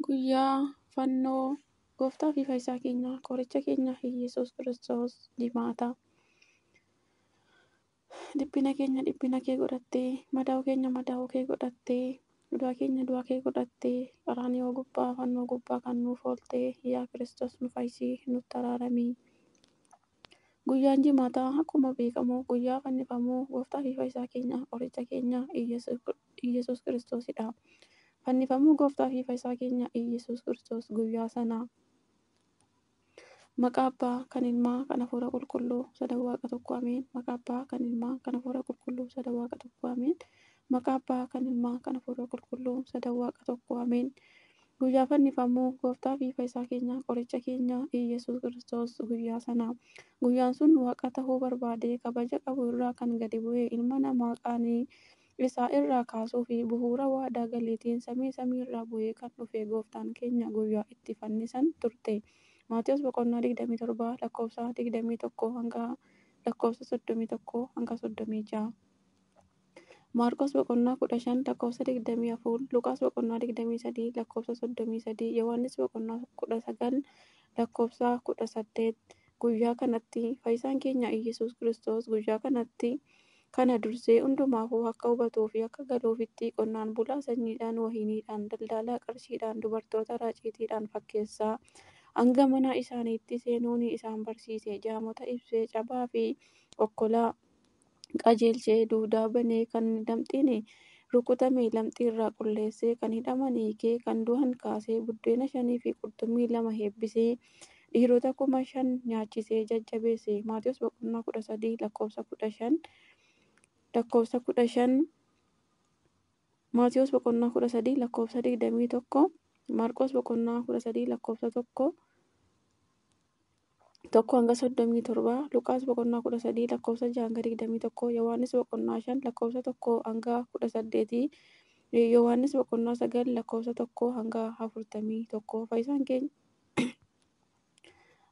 Guyyaa fannoo gooftaa fi fayyisaa keenya qoricha keenya Yesuus Kiristoos jimaata. Dhiphina keenya dhiphina kee godhattee, madaa'uu keenya madaa'uu kee godhattee, du'a keenya du'a kee godhattee, qaraanioo gubbaa fannoo gubbaa kan nuuf ooltee, yaa Kiristoos nu fayyisii nutti araaramii. Guyyaan jimaataa akkuma beekamu guyyaa fannifamuu gooftaa fi fayyisaa keenya qoricha keenya Yesuus Kiristoosidha. Fannifamuu gooftaa fi fayyisaa keenya Yesuus Kiristoos guyyaa sana maqaa Abbaa kan Ilmaa kan Hafuura Qulqulluu sadan Waaqa tokko ameen. Maqaa Abbaa kan Ilmaa kan Hafuura Qulqulluu sadan Waaqa tokko ameen. Maqaa Abbaa kan Ilmaa kan Hafuura Qulqulluu sadan Waaqa tokko ameen. Guyyaa fannifamuu gooftaa fi fayyisaa keenya qoricha keenya Yesuus Kiristoos guyyaa sana. Guyyaan sun Waaqa tahuu barbaadee kabaja qabu irraa kan gadi bu'ee ilma namaa qaanii isaa irraa kaasuu fi bu'uura waadaa galiitiin samii irraa bu'ee kan dhufe gooftaan keenya guyyaa itti fannisan turte. Maatiyos boqonnaa 27 lakkoofsa 21 hanga lakkoofsa 31 hanga 36. Maarqos boqonnaa 15 lakkoofsa 24, Luqaas boqonnaa 23 lakkoofsa 33, Yohaannis boqonnaa 19 lakkoofsa 18. Guyyaa kanatti fayyisaan keenya Yesuus Kiristoos guyyaa kanatti kana dursee hundumaafuu akka hubatuu fi akka galuufitti qonnaan bulaa sanyiidhaan, wahiniidhaan, daldalaa qarshiidhaan, dubartoota raaciitiidhaan fakkeessaa hanga mana isaaniitti seenuun isaan barsiise. Jaamota ibsee, cabaa fi okkolaa qajeelchee, duudaa banee, kan lamxiin rukutame lamxii irraa qulleessee, kan hidhaman hiikee, kan du'an kaasee, buddeena 5 fi qurxummii 2 eebbisee, dhiirota 5,000 nyaachisee jajjabeesse. Maatiyos boqonnaa 13 lakkoofsa 15 lakkoofsa 15. Maatiyos boqonnaa 13 lakkoofsa 21. Maarqos boqonnaa 13 lakkoofsa 1 hanga 37. Luqaas boqonnaa 13 lakkoofsa 6 hanga 21. Yohaannis boqonnaa 5 lakkoofsa 1 hanga 18. Yohaannis boqonnaa 9 lakkoofsa 1 hanga 41. Fayyisaan keenya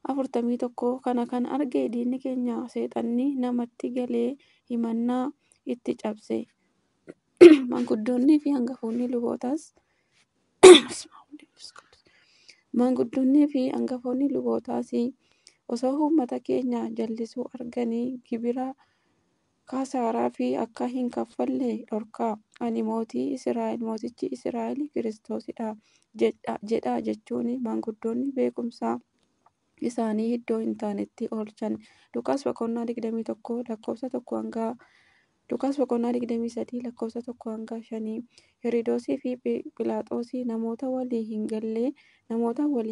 41. Kana kan arge diinni keenya seexanni namatti galee himannaa itti cabse. Maanguddoonnii fi hangafoonni lubootaas osoo uummata keenya jallisuu arganii gibira kasaaraa fi akka hin kaffalle dhorkaa. Ani mootii Israa'el, mootichi Israa'el Kiristoosidha jedha jechuun maanguddoonni beekumsa isaanii iddoo hin taanetti oolchan. Luqaas boqonnaa 21 lakkoofsa 1 hanga Luqaas boqonnaa 23 lakkoofsa 1 hanga 5. Heroodisii fi Phiilaaxoosii namoota walii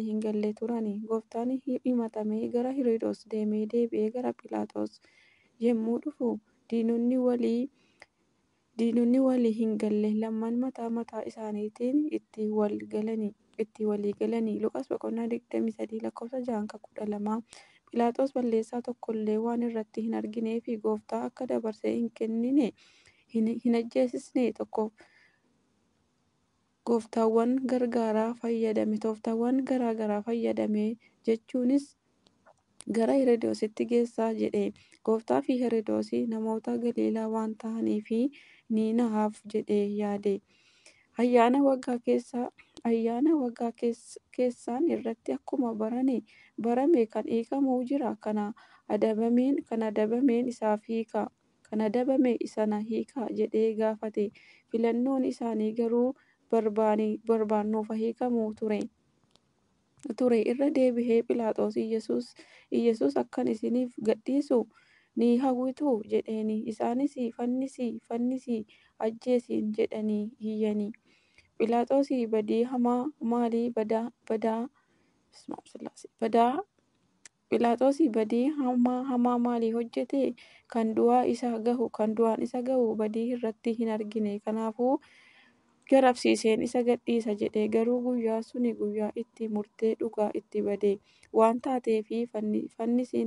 hin galle turani. Gooftaan himatamee gara Heroodis deemee deebi'ee gara Phiilaaxoos yemmuu dhufu diinonni walii hin galle lamaan mataa isaaniitiin itti walii galani. Luqaas boqonnaa 23 lakkoofsa 6 hanga 12. Phiilaaxoos balleessaa tokkollee waan irratti hin arginee fi gooftaa akka dabarsee hin kennine hin ajjeesisne tooftaawwan garaagaraa fayyadame jechuunis gara Heroodisitti geessaa jedhe. Gooftaa fi Heroodis namoota Galiilaa waan ta'aniif ni nahaaf jedhee yaade. Ayyaana waggaa keessaan irratti akkuma barame kan hiikamuu jira. Kana adabameen isaaf hiika. Kan adabame sana hiika jedhee gaafate. Filannoon isaanii garuu barbaannuuf hiikamuu ture. Irra deebi'ee Phiilaaxoos Iyyasuus akkan isiniif gadhiisu ni hawwituu jedheeni. Isaanis fannisi ajjeesiin jedhanii iyyani. Phiilaaxoos badii hamaa maalii hojjete? Kan du'aan isa gahu badii irratti hin argine. Kanaafuu garafsiiseen isa gadhiisa jedhe. Garuu guyyaa suni guyyaa itti murtee dhugaa itti bade waan taateef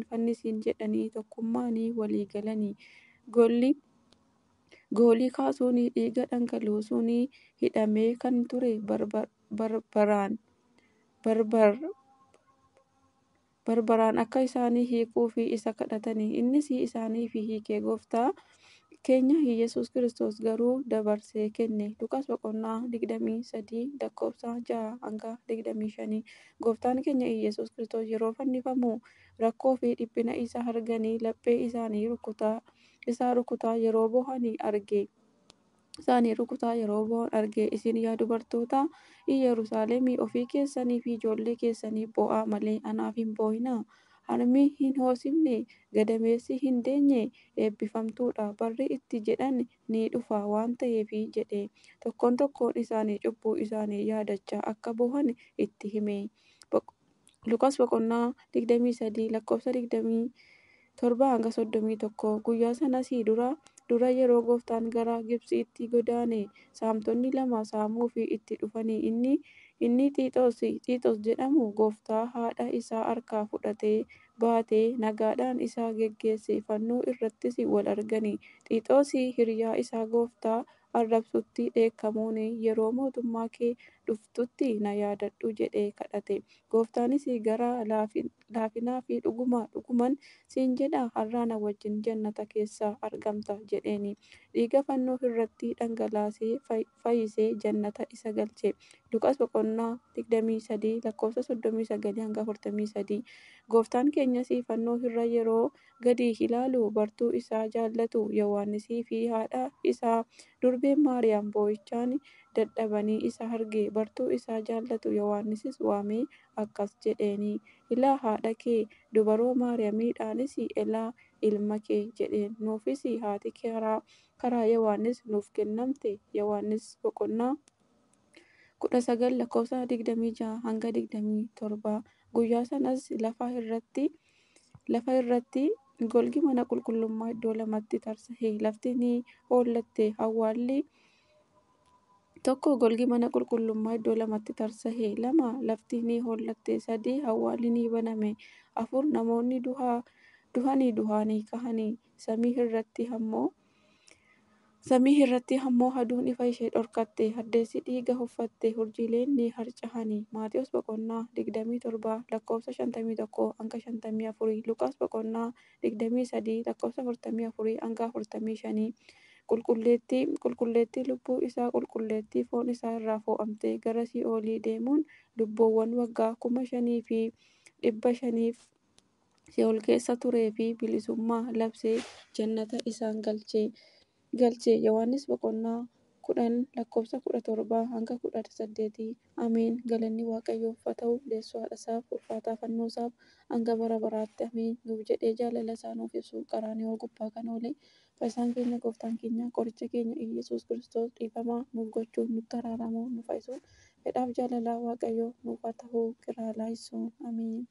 fannisiin jedhanii tokkummaan walii galanii. Goolii kaasuun dhiiga dhangalaasuun hidhamee kan ture barbaraan akka isaan hiikuuf isa kadhatanii. Innis isaaniif hiike. Gooftaa keenya Yesuus Kiristoos garuu dabarsee kenne. Luqaas boqonnaa 23 lakkoofsa 6 hanga 25. Gooftaan keenya Yesuus Kiristoos yeroo fannifamu rakkoo fi dhiphina isa arganii laphee isaa rukutaa yeroo boohan arge. Isin yaa dubartoota Yerusaalemii ofii keessanii fi ijoollee keessaniif boo'aa malee anaaf hin boo'inaa. Harmi hin hoosifne, gadameessi hin deenye eebbifamtuudha. Barri itti jedhan ni dhufa waan ta'eefi jedhe. Tokkoon isaanii cubbuu isaanii yaadachaa akka boohan itti hime. Luqaas boqonnaa 23 lakkoofsa 27 hanga 31. Guyyaa sanas dura yeroo gooftaan gara Gibxiitti godaane saamtonni 2 saamuuf itti dhufanii inni Xiixos jedhamu gooftaa haadha isaa harkaa fudhatee baatee nagaadhaan isa geggeesse. Fannoo irrattis wal argani. Xiixos hiriyaa isaa gooftaa arrabsutti dheekkamuun yeroo mootummaa kee dhuftutti na yaadadhu jedhee kadhate. Gooftaanis gara laafinaa fi dhuguman siin jedha har'aa na wajjin jannata keessa argamta jedheeni. Dhiiga fannoo irratti dhangalaasee fayyisee jannata isa galche. Luqaas boqonnaa 23 lakkoofsa 39 hanga 43. Gooftaan keenyas fannoo irra yeroo gadi ilaalu bartuu isaa jaallatu Yohaannisii fi haadha isaa durbeen Maariyaam boo'ichaan dadhabanii isa arge. Bartuu isaa jaallatu Yohaannisis waamee akkas jedheeni. Ilaa haadha kee dubaroo Maariyaamiidhaanis ilaa ilma kee jedheen. Nuufis haati karaa Yohaannis nuuf kennamte. Yohaannis boqonnaa 19 lakkoofsa 26 hanga 27. Guyyaa sanas lafa irratti golgi mana qulqullummaa iddoo lamatti tarsa'e. Lafti ni hollatte. Awwaalli tokko golgi mana qulqullummaa iddoo lamatti tarsa'e. 2 lafti ni hollatte. 3 awwaalli ni baname. 4 namoonni du'anii ka'anii. Samii irratti ammoo aduun ifa ishee dhorkatte. Haddeessi dhiiga uffatte. Urjiileen ni harca'anii. Maatewos boqonnaa 27 lakkoofsa 51 hanga 54. Luqaas boqonnaa 23 lakkoofsa 44 hanga 45. Qulqulleettii lubbuu isaa qulqulleettii foon isaa irraa fo'amtee gara Si'oolii deemuun lubbuuwwan waggaa 5,500 Si'ool keessa turee fi bilisummaa labsee jannata isaan galche. Yohaannis boqonnaa 10 lakkoofsa 17 hanga 18. Ameen. Galanni Waaqayyoof haa ta'u. Deessuu haadha isaaf ulfaataa fannoo isaaf hanga bara baraatti. Ameen. Nuuf jedhee jaalala isaa nuuf ibsu qaraanioo gubbaa kan oole fayyisaan keenya gooftaan keenya qoricha keenya Iyyasuus Kiristoos dhiifamaa nuuf gochuun nutti araaramu nu fayyisuun fedhaaf jaalala Waaqayyoo nuuf haa ta'u. Kiraalaa Yesuun. Ameen.